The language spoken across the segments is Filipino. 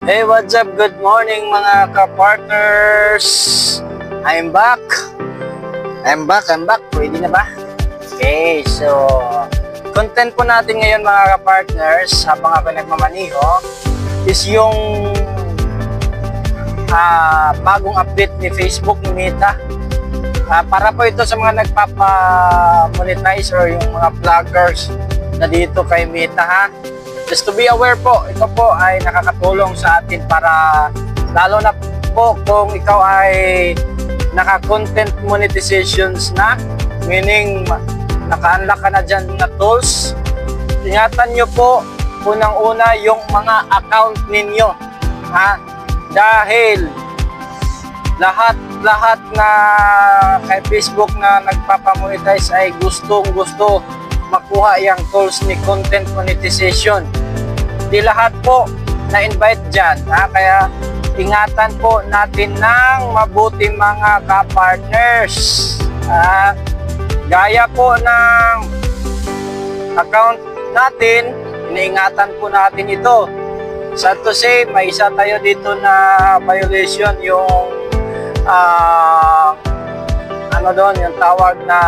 Hey, what's up? Good morning mga ka-partners. I'm back. Pwede na ba? Okay, so content po natin ngayon mga ka-partners habang ako nagmamaniho is yung bagong update ni Facebook ni Meta. Para po ito sa mga nagpapa-monetize or yung mga vloggers na dito kay Meta ha. Just to be aware po, ito po ay nakakatulong sa atin para lalo na po kung ikaw ay naka-content monetizations na, meaning naka-unlock ka na dyan na tools. Ingatan nyo po unang-una yung mga account ninyo. Ha? Dahil lahat na kay Facebook na nagpapamonetize ay gustong-gusto makuha yung tools ni content monetization. Di lahat po na-invite dyan. Kaya ingatan po natin ng mabuti mga ka-partners. Gaya po ng account natin, iniingatan po natin ito. Sad to say, may isa tayo dito na violation yung yung tawag na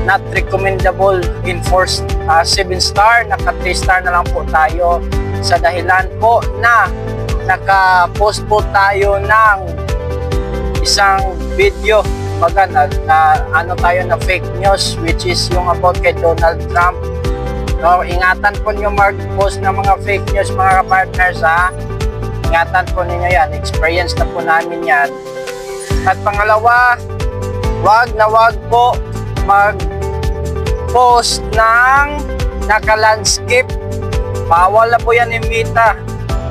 not recommendable enforced 7-star, naka 3-star na lang po tayo sa dahilan po na naka-post po tayo ng isang video tayo na fake news which is yung about kay Donald Trump. So, ingatan po nyo mag-post ng mga fake news mga partners ha. Ingatan po ninyo yan, experience na po namin yan. At pangalawa, wag po mag-post ng naka-landscape. Bawal na po yan ni Meta.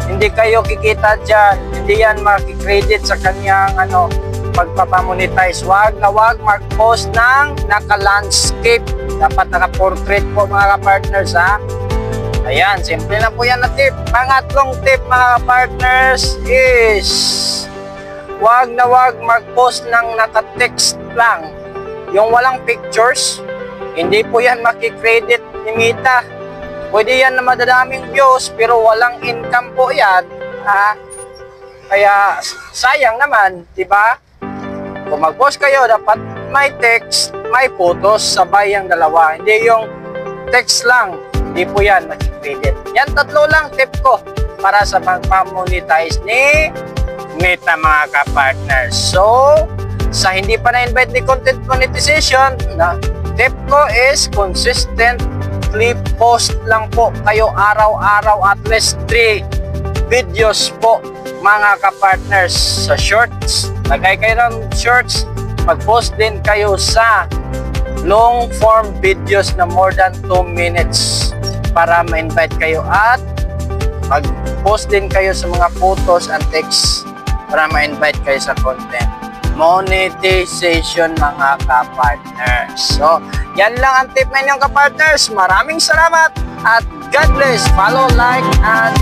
Hindi kayo kikita dyan. Hindi yan makikredit sa kanyang pagpapamonetize. Wag mag-post ng naka-landscape. Dapat naka-portrait po mga partners ha. Ayan, simple na po yan na tip. Pangatlong tip mga partners is wag mag-post ng naka-text lang. Yung walang pictures, hindi po yan makikredit ni Meta. Pwede yan na madadaming views, pero walang income po yan. Kaya sayang naman, di ba? Kung mag-post kayo, dapat may text, may photos, sabay ang dalawa. Hindi yung text lang, hindi po yan makikredit. Yan tatlo lang tip ko para sa pag-monetize ni Meta mga ka-partners. So, sa hindi pa na-invite ni content monetization, tip ko is consistently post lang po kayo araw-araw at least 3 videos po mga ka-partners. Sa shorts, lagay kayo ng shorts, mag-post din kayo sa long form videos na more than 2 minutes para ma-invite kayo at mag-post din kayo sa mga photos and text para ma-invite kayo sa content monetization mga ka-partners. So, yan lang ang tip na inyong ka-partners. Maraming salamat at God bless. Follow, like, and